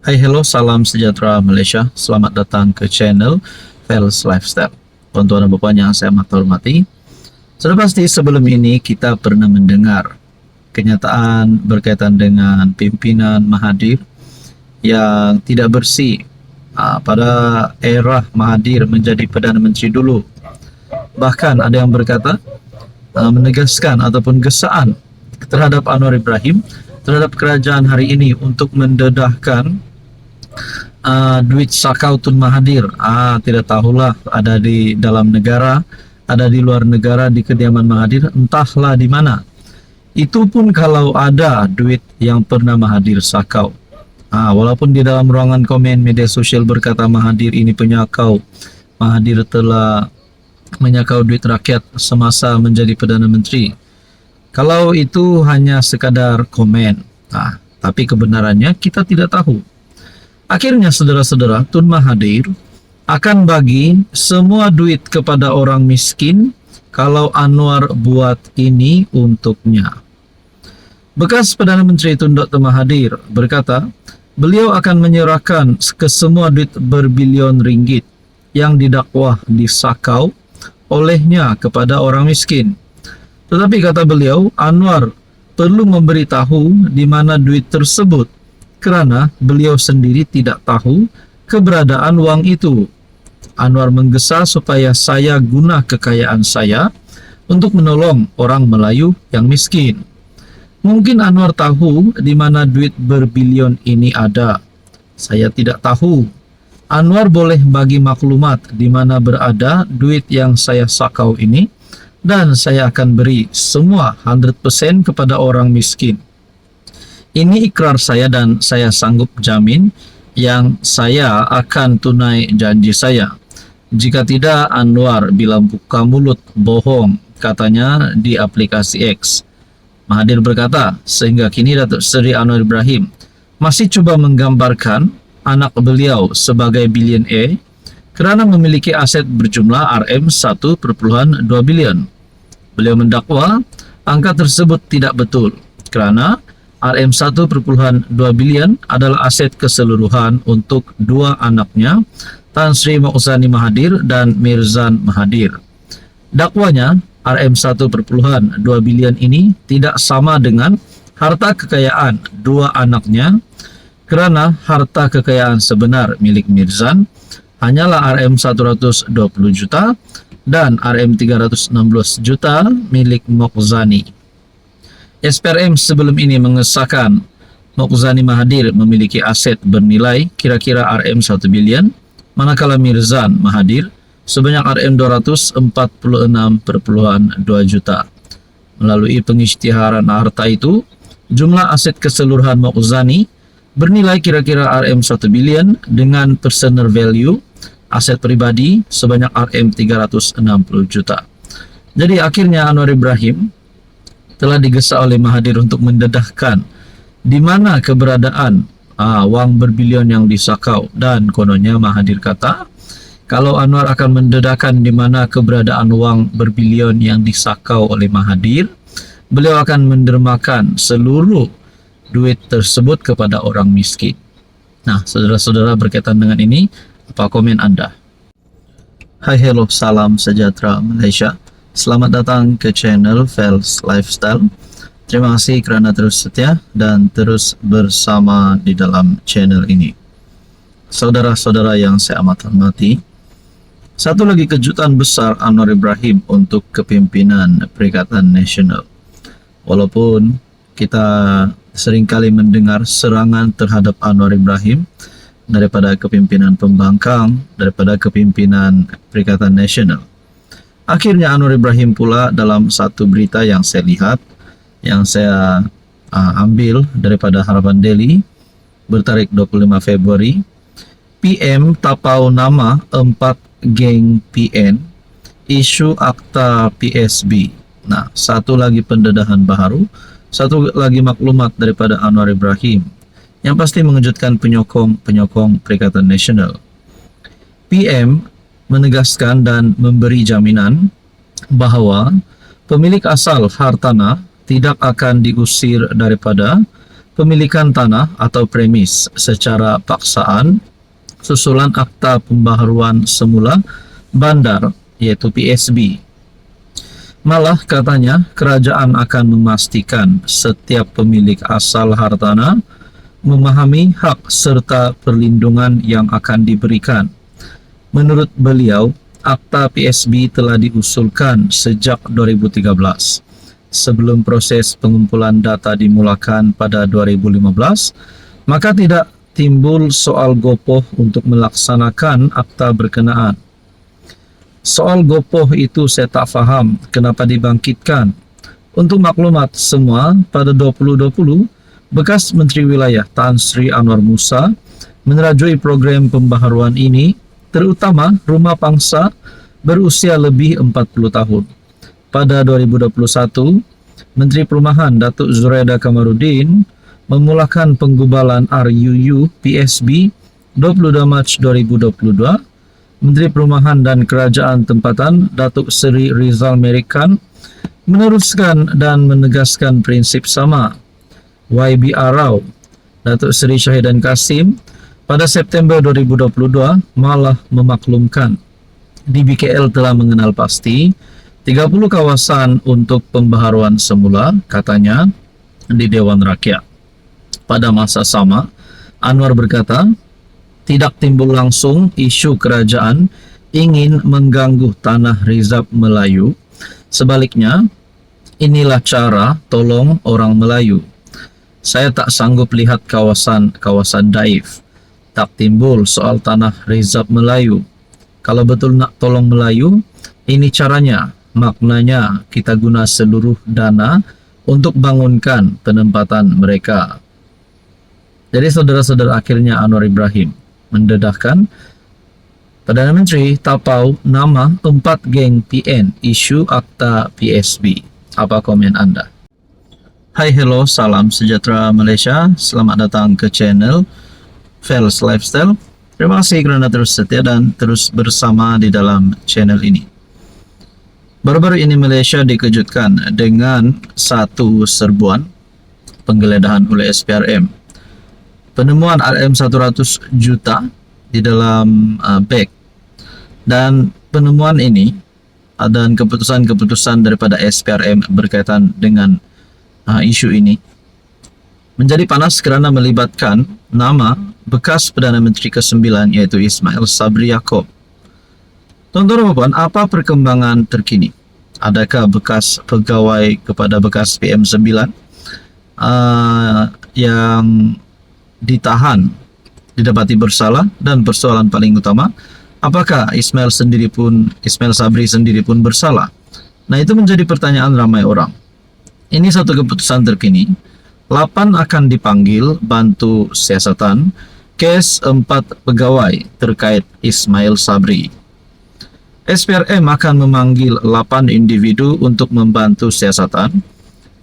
Hai, hello, salam sejahtera Malaysia. Selamat datang ke channel Fels Lifestyle. Tuan-tuan dan puan yang saya amat hormati, sudah pasti sebelum ini kita pernah mendengar kenyataan berkaitan dengan pimpinan Mahathir yang tidak bersih pada era Mahathir menjadi Perdana Menteri dulu. Bahkan ada yang berkata menegaskan ataupun gesaan terhadap Anwar Ibrahim, terhadap kerajaan hari ini untuk mendedahkan duit sakau Tun Mahathir. Tidak tahulah ada di dalam negara, ada di luar negara, di kediaman Mahathir, entahlah di mana. Itu pun kalau ada duit yang pernah Mahathir sakau. Walaupun di dalam ruangan komen media sosial berkata Mahathir ini penyakau, Mahathir telah menyakau duit rakyat semasa menjadi Perdana Menteri. Kalau itu hanya sekadar komen, tapi kebenarannya kita tidak tahu. Akhirnya saudara-saudara, Tun Mahathir akan bagi semua duit kepada orang miskin kalau Anwar buat ini untuknya. Bekas Perdana Menteri Tun Dr. Mahathir berkata, beliau akan menyerahkan ke semua duit berbilion ringgit yang didakwa disakau olehnya kepada orang miskin. Tetapi kata beliau, Anwar perlu memberitahu di mana duit tersebut kerana beliau sendiri tidak tahu keberadaan wang itu. Anwar menggesa supaya saya guna kekayaan saya untuk menolong orang Melayu yang miskin. Mungkin Anwar tahu di mana duit berbilion ini ada. Saya tidak tahu. Anwar boleh bagi maklumat di mana berada duit yang saya sakau ini, dan saya akan beri semua 100% kepada orang miskin. Ini ikrar saya dan saya sanggup jamin yang saya akan tunai janji saya. Jika tidak, Anwar bilang buka mulut bohong, katanya di aplikasi X. Mahathir berkata, sehingga kini Datuk Seri Anwar Ibrahim masih cuba menggambarkan anak beliau sebagai bilioner kerana memiliki aset berjumlah RM1.2 bilion. Beliau mendakwa angka tersebut tidak betul kerana RM1.2 bilion adalah aset keseluruhan untuk dua anaknya, Tan Sri Mokzani Mahathir dan Mirzan Mahathir. Dakwanya, RM1.2 bilion ini tidak sama dengan harta kekayaan dua anaknya, kerana harta kekayaan sebenar milik Mirzan hanyalah RM120 juta dan RM316 juta milik Mokzani. SPRM sebelum ini mengesahkan Mokzani Mahathir memiliki aset bernilai kira-kira RM1 bilion, manakala Mirzan Mahathir sebanyak RM246.2 juta. Melalui pengisytiharan harta itu, jumlah aset keseluruhan Mokzani bernilai kira-kira RM1 bilion dengan personal value aset pribadi sebanyak RM360 juta. Jadi akhirnya Anwar Ibrahim telah digesa oleh Mahathir untuk mendedahkan di mana keberadaan wang berbilion yang disakau, dan kononnya Mahathir kata kalau Anwar akan mendedahkan di mana keberadaan wang berbilion yang disakau oleh Mahathir, beliau akan mendermakan seluruh duit tersebut kepada orang miskin. Nah, saudara-saudara, berkaitan dengan ini, apa komen Anda? Hai, hello, salam sejahtera Malaysia. Selamat datang ke channel Fels Lifestyle. Terima kasih kerana terus setia dan terus bersama di dalam channel ini. Saudara-saudara yang saya amat hormati, satu lagi kejutan besar Anwar Ibrahim untuk kepimpinan Perikatan Nasional. Walaupun kita seringkali mendengar serangan terhadap Anwar Ibrahim daripada kepimpinan pembangkang, daripada kepimpinan Perikatan Nasional. Akhirnya Anwar Ibrahim pula dalam satu berita yang saya lihat, yang saya ambil daripada Harapan Daily bertarikh 25 Februari, PM tapau nama 4 geng PN, isu akta PSB. Nah, satu lagi pendedahan baru, satu lagi maklumat daripada Anwar Ibrahim yang pasti mengejutkan penyokong Perikatan Nasional. PM menegaskan dan memberi jaminan bahawa pemilik asal hartanah tidak akan diusir daripada pemilikan tanah atau premis secara paksaan susulan akta pembaharuan semula bandar yaitu PSB. Malah katanya kerajaan akan memastikan setiap pemilik asal hartanah memahami hak serta perlindungan yang akan diberikan. Menurut beliau, akta PSB telah diusulkan sejak 2013. Sebelum proses pengumpulan data dimulakan pada 2015, maka tidak timbul soal gopoh untuk melaksanakan akta berkenaan. Soal gopoh itu saya tak faham kenapa dibangkitkan. Untuk maklumat semua, pada 2020, bekas Menteri Wilayah Tan Sri Anwar Musa menerajui program pembaharuan ini, terutama rumah pangsa berusia lebih 40 tahun. Pada 2021, Menteri Perumahan Datuk Zuraida Kamarudin memulakan penggubalan RUU PSB 22 Mac 2022. Menteri Perumahan dan Kerajaan Tempatan Datuk Seri Rizal Merican meneruskan dan menegaskan prinsip sama. YB Arau Datuk Seri Syahidan Kasim pada September 2022 malah memaklumkan DBKL telah mengenal pasti 30 kawasan untuk pembaharuan semula, katanya, di Dewan Rakyat. Pada masa sama, Anwar berkata, tidak timbul langsung isu kerajaan ingin mengganggu tanah rizab Melayu. Sebaliknya, inilah cara tolong orang Melayu. Saya tak sanggup lihat kawasan daif. Tak timbul soal tanah rizab Melayu. Kalau betul nak tolong Melayu, ini caranya. Maknanya kita guna seluruh dana untuk bangunkan penempatan mereka. Jadi saudara-saudara, akhirnya Anwar Ibrahim mendedahkan Perdana Menteri tapau nama 4 geng PN isu akta PSB. Apa komen anda? Hai, hello, salam sejahtera Malaysia. Selamat datang ke channel Fels Lifestyle. Terima kasih kerana terus setia dan terus bersama di dalam channel ini. Baru-baru ini Malaysia dikejutkan dengan satu serbuan penggeledahan oleh SPRM. Penemuan RM100 juta di dalam beg, dan penemuan ini dan keputusan-keputusan daripada SPRM berkaitan dengan isu ini menjadi panas kerana melibatkan nama bekas Perdana Menteri ke-9 iaitu Ismail Sabri Yaakob. Tuan-tuan dan puan, apa perkembangan terkini? Adakah bekas pegawai kepada bekas PM9 yang ditahan didapati bersalah, dan persoalan paling utama, apakah Ismail Sabri sendiri pun bersalah? Nah, itu menjadi pertanyaan ramai orang. Ini satu keputusan terkini. 8 akan dipanggil bantu siasatan kes 4 pegawai terkait Ismail Sabri. SPRM akan memanggil 8 individu untuk membantu siasatan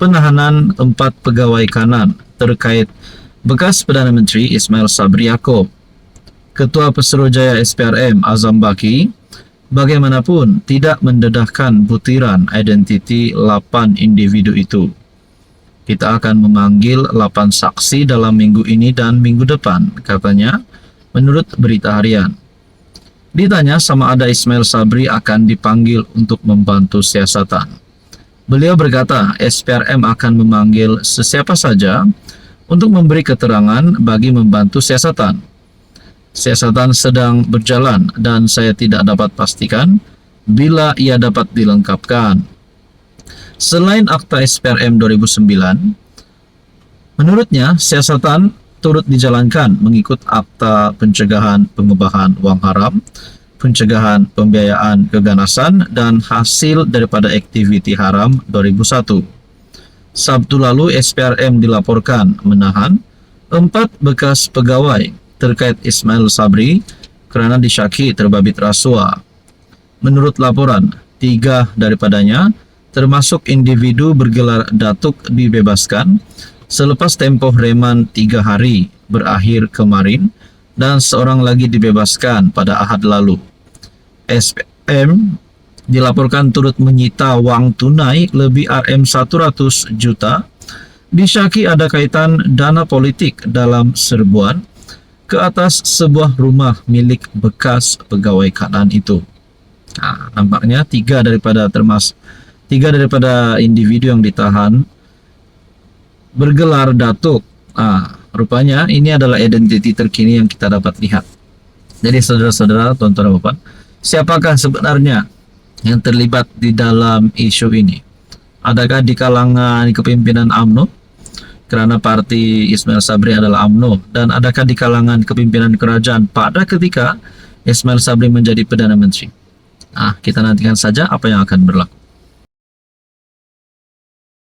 penahanan 4 pegawai kanan terkait bekas Perdana Menteri Ismail Sabri Yaakob. Ketua Pesuruhjaya SPRM Azam Baki bagaimanapun tidak mendedahkan butiran identiti 8 individu itu. Kita akan memanggil 8 saksi dalam minggu ini dan minggu depan, katanya, menurut berita harian. Ditanya sama ada Ismail Sabri akan dipanggil untuk membantu siasatan. Beliau berkata SPRM akan memanggil sesiapa saja untuk memberi keterangan bagi membantu siasatan. Siasatan sedang berjalan dan saya tidak dapat pastikan bila ia dapat dilengkapkan. Selain akta SPRM 2009, menurutnya siasatan turut dijalankan mengikut akta pencegahan pengubahan wang haram, pencegahan pembiayaan keganasan dan hasil daripada aktiviti haram 2001. Sabtu lalu SPRM dilaporkan menahan 4 bekas pegawai terkait Ismail Sabri kerana disyaki terbabit rasuah. Menurut laporan, 3 daripadanya termasuk individu bergelar Datuk dibebaskan selepas tempoh reman 3 hari berakhir kemarin dan seorang lagi dibebaskan pada Ahad lalu. SPM dilaporkan turut menyita wang tunai lebih RM100 juta Disyaki ada kaitan dana politik dalam serbuan ke atas sebuah rumah milik bekas pegawai KADAN itu. Nah, nampaknya tiga daripada individu yang ditahan bergelar datuk. Rupanya ini adalah identiti terkini yang kita dapat lihat. Jadi saudara-saudara, tuan-tuan dan puan, siapakah sebenarnya yang terlibat di dalam isu ini? Adakah di kalangan kepimpinan UMNO? Kerana parti Ismail Sabri adalah UMNO. Dan adakah di kalangan kepimpinan kerajaan pada ketika Ismail Sabri menjadi Perdana Menteri? Kita nantikan saja apa yang akan berlaku.